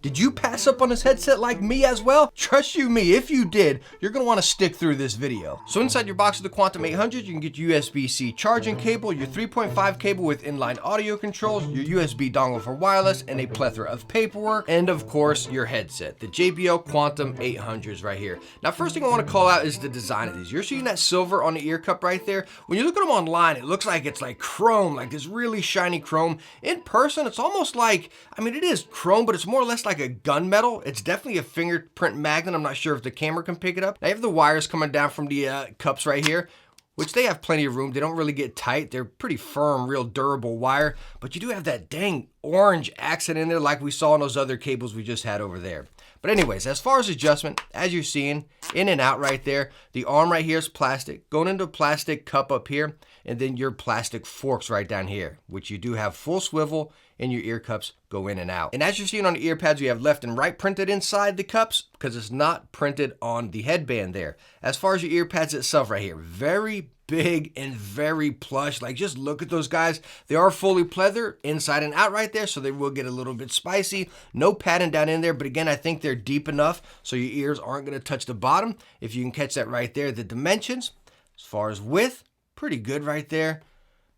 Did you pass up on this headset like me as well? Trust you me, if you did, you're gonna wanna stick through this video. So inside your box of the Quantum 800, you can get USB-C charging cable, your 3.5 cable with inline audio controls, your USB dongle for wireless, and a plethora of paperwork, and of course, your headset, the JBL Quantum 800s right here. Now, first thing I wanna call out is the design of these. You're seeing that silver on the ear cup right there. When you look at them online, it looks like it's like chrome, like this really shiny chrome. In person, it's almost like, I mean, it is chrome, but it's more or less like a gunmetal. It's definitely a fingerprint magnet. I'm not sure if the camera can pick it up. Now you have the wires coming down from the cups right here, which they have plenty of room. They don't really get tight. They're pretty firm, real durable wire, but you do have that dang orange accent in there like we saw in those other cables we just had over there. But anyways, as far as adjustment, as you're seeing, in and out right there, the arm right here is plastic, going into a plastic cup up here, and then your plastic forks right down here, which you do have full swivel, and your ear cups go in and out. And as you're seeing on the ear pads, you have left and right printed inside the cups because it's not printed on the headband there. As far as your ear pads itself right here, very big and very plush. Like, just look at those guys. They are fully pleather inside and out right there, so they will get a little bit spicy. No padding down in there, but again, I think they're deep enough so your ears aren't gonna touch the bottom. If you can catch that right there, the dimensions, as far as width, pretty good right there.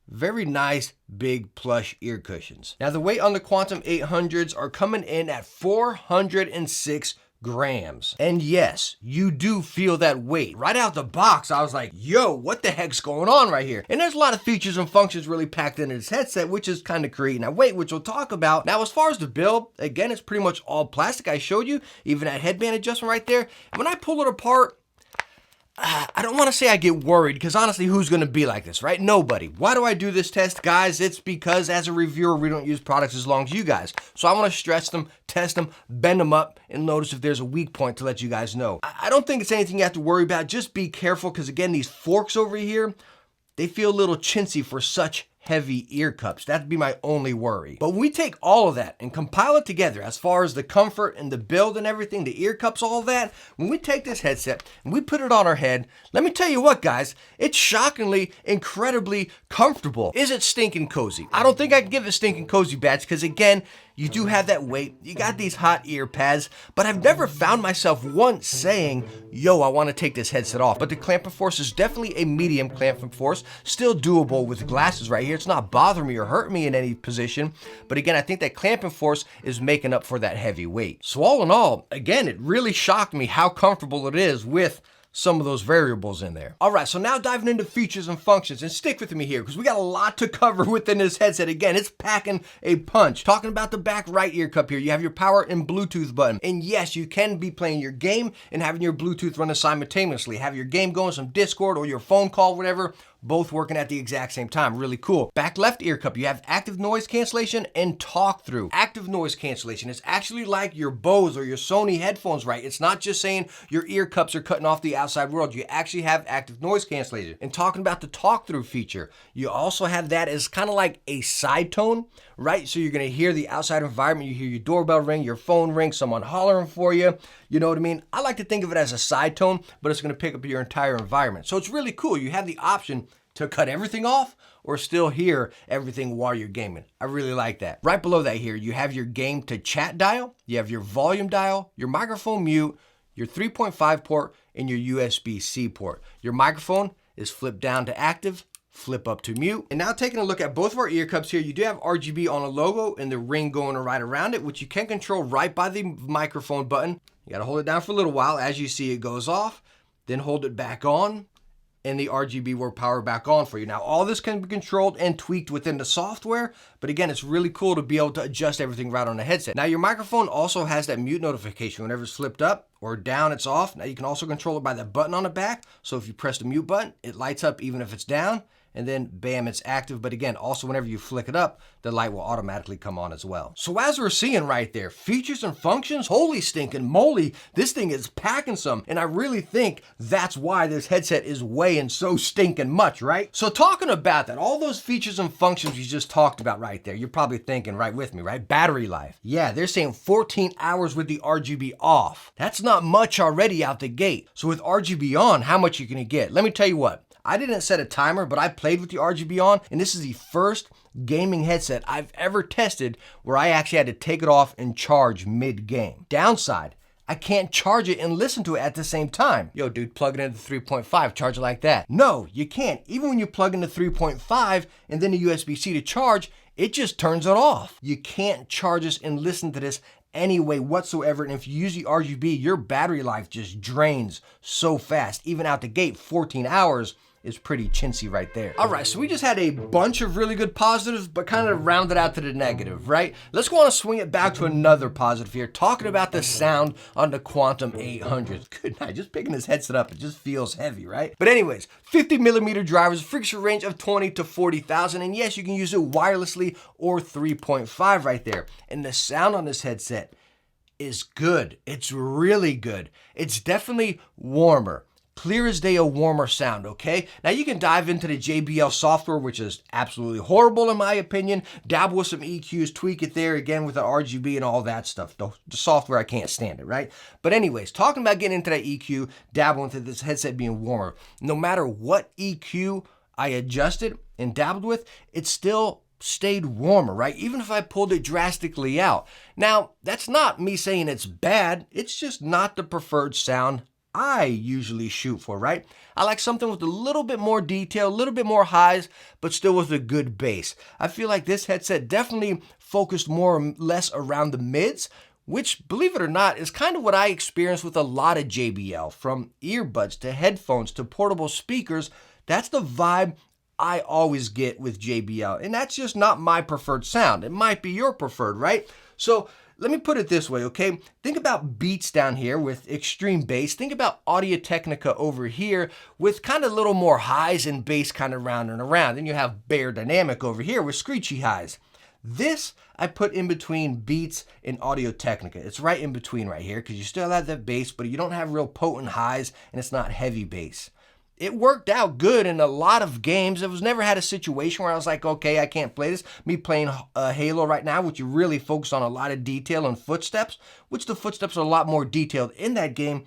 Very nice, big, plush ear cushions. Now, the weight on the Quantum 800s are coming in at 406 grams. And yes, you do feel that weight. Right out the box, I was like, yo, what the heck's going on right here? And there's a lot of features and functions really packed into this headset, which is kind of creating that weight, which we'll talk about. Now, as far as the build, again, it's pretty much all plastic. I showed you, even that headband adjustment right there. And when I pull it apart, I don't want to say I get worried, because honestly, who's going to be like this, right? Nobody. Why do I do this test? Guys, it's because as a reviewer, we don't use products as long as you guys. So I want to stretch them, test them, bend them up, and notice if there's a weak point to let you guys know. I don't think it's anything you have to worry about. Just be careful, because again, these forks over here, they feel a little chintzy for such heavy ear cups. That'd be my only worry. But when we take all of that and compile it together, as far as the comfort and the build and everything, the ear cups, all that, when we take this headset and we put it on our head, let me tell you what, guys, it's shockingly, incredibly comfortable. Is it stinking cozy? I don't think I can give it stinking cozy badge, because again, you do have that weight, you got these hot ear pads, but I've never found myself once saying, yo, I want to take this headset off. But the clamping force is definitely a medium clamping force, still doable with glasses right here. It's not bothering me or hurting me in any position. But again, I think that clamping force is making up for that heavy weight. So all in all, again, it really shocked me how comfortable it is with some of those variables in there. All right, so now diving into features and functions, and stick with me here because we got a lot to cover within this headset. Again, it's packing a punch. Talking about the back right ear cup here, you have your power and Bluetooth button. And yes, you can be playing your game and having your Bluetooth running simultaneously. Have your game going, some Discord or your phone call, whatever, both working at the exact same time. Really cool. Back left ear cup, you have active noise cancellation and talk through. Active noise cancellation is actually like your Bose or your Sony headphones, right? It's not just saying your ear cups are cutting off the outside world. You actually have active noise cancellation. And talking about the talk through feature, you also have that as kind of like a side tone, right? So you're gonna hear the outside environment. You hear your doorbell ring, your phone ring, someone hollering for you. You know what I mean? I like to think of it as a side tone, but it's gonna pick up your entire environment. So it's really cool. You have the option to cut everything off or still hear everything while you're gaming. I really like that. Right below that here, you have your game to chat dial, you have your volume dial, your microphone mute, your 3.5 port, and your USB-C port. Your microphone is flipped down to active, flip up to mute. And now taking a look at both of our ear cups here, you do have RGB on a logo and the ring going right around it, which you can control right by the microphone button. You gotta hold it down for a little while. As you see, it goes off, then hold it back on, and the RGB will power back on for you. Now, all this can be controlled and tweaked within the software, but again, it's really cool to be able to adjust everything right on the headset. Now, your microphone also has that mute notification. Whenever it's flipped up or down, it's off. Now, you can also control it by the button on the back. So if you press the mute button, it lights up even if it's down, and then bam, it's active. But again, also whenever you flick it up, the light will automatically come on as well. So as we're seeing right there, features and functions, holy stinking moly, this thing is packing some. And I really think that's why this headset is weighing so stinking much, right? So talking about that, all those features and functions you just talked about right there, you're probably thinking right with me, right? Battery life. Yeah, they're saying 14 hours with the RGB off. That's not much already out the gate. So with RGB on, how much you gonna get? Let me tell you what. I didn't set a timer, but I played with the RGB on, and this is the first gaming headset I've ever tested where I actually had to take it off and charge mid-game. Downside, I can't charge it and listen to it at the same time. Yo, dude, plug it into 3.5, charge it like that. No, you can't. Even when you plug into 3.5 and then a USB-C to charge, it just turns it off. You can't charge this and listen to this any way whatsoever. And if you use the RGB, your battery life just drains so fast. Even out the gate, 14 hours is pretty chintzy right there. All right, so we just had a bunch of really good positives, but kind of rounded out to the negative, right? Let's go on and swing it back to another positive here, talking about the sound on the Quantum 800. Good night, just picking this headset up, it just feels heavy, right? But anyways, 50mm drivers, frequency range of 20 to 40,000, and yes, you can use it wirelessly or 3.5 right there. And the sound on this headset is good. It's really good. It's definitely warmer. Clear as day, a warmer sound, okay? Now you can dive into the JBL software, which is absolutely horrible in my opinion, dabble with some EQs, tweak it there again with the RGB and all that stuff. The software, I can't stand it, right? But anyways, talking about getting into that EQ, dabble into this headset being warmer. No matter what EQ I adjusted and dabbled with, it still stayed warmer, right? Even if I pulled it drastically out. Now, that's not me saying it's bad, it's just not the preferred sound I usually shoot for, right? I like something with a little bit more detail, a little bit more highs, but still with a good bass. I feel like this headset definitely focused more or less around the mids, which, believe it or not, is kind of what I experience with a lot of JBL, from earbuds to headphones to portable speakers. That's the vibe I always get with JBL, and that's just not my preferred sound. It might be your preferred, right? So let me put it this way, okay? Think about Beats down here with extreme bass. Think about Audio Technica over here with kind of a little more highs and bass kind of round and around. Then you have Bear Dynamic over here with screechy highs. This I put in between Beats and Audio Technica. It's right in between right here because you still have that bass, but you don't have real potent highs and it's not heavy bass. It worked out good in a lot of games. It was never had a situation where I was like, okay, I can't play this. Me playing Halo right now, which you really focus on a lot of detail and footsteps, which the footsteps are a lot more detailed in that game.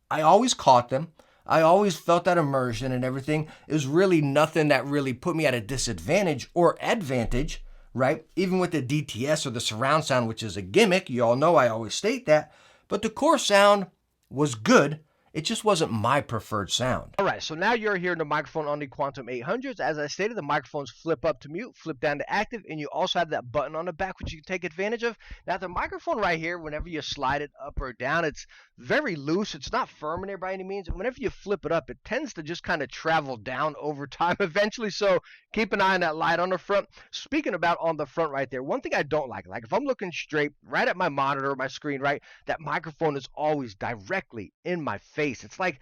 I always caught them. I always felt that immersion and everything. It was really nothing that really put me at a disadvantage or advantage, right? Even with the DTS or the surround sound, which is a gimmick. You all know I always state that. But the core sound was good. It just wasn't my preferred sound. All right, so now you're hearing the microphone on the Quantum 800s. As I stated, the microphones flip up to mute, flip down to active, and you also have that button on the back, which you can take advantage of. Now, the microphone right here, whenever you slide it up or down, it's very loose. It's not firm in there by any means. And whenever you flip it up, it tends to just kind of travel down over time eventually. So keep an eye on that light on the front. Speaking about on the front right there, one thing I don't like if I'm looking straight right at my monitor, my screen, right, that microphone is always directly in my face. It's like,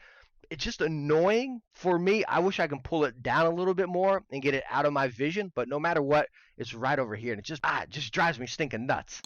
it's just annoying for me. I wish I can pull it down a little bit more and get it out of my vision, but no matter what, it's right over here, and it just drives me stinking nuts.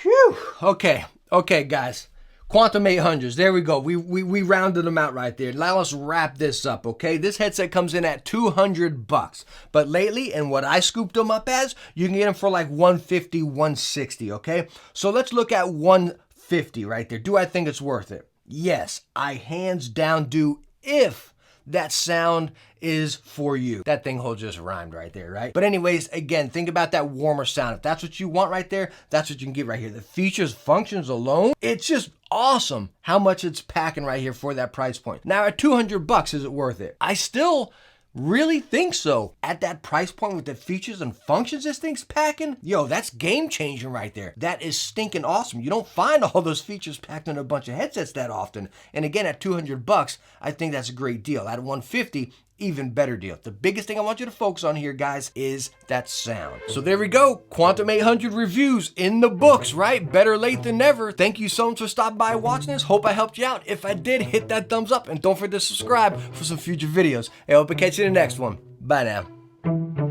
Whew. Okay, guys. Quantum 800s, there we go. We rounded them out right there. Now let's wrap this up, okay? This headset comes in at $200, but lately, and what I scooped them up as, you can get them for like $150, $160, okay? So let's look at $150 right there. Do I think it's worth it? Yes, I hands down do, if that sound is for you. That thing whole just rhymed right there, right? But anyways, again, think about that warmer sound. If that's what you want right there, that's what you can get right here. The features, functions alone, it's just awesome how much it's packing right here for that price point. Now at $200, is it worth it? I still really think so. At that price point with the features and functions this thing's packing, yo, that's game changing right there. That is stinking awesome. You don't find all those features packed in a bunch of headsets that often. And again, at $200, I think that's a great deal. At $150, even better deal. The biggest thing I want you to focus on here, guys, is that sound. So there we go. Quantum 800 reviews in the books, right? Better late than never. Thank you so much for stopping by and watching this. Hope I helped you out. If I did, hit that thumbs up and don't forget to subscribe for some future videos. I hope I catch you in the next one. Bye now.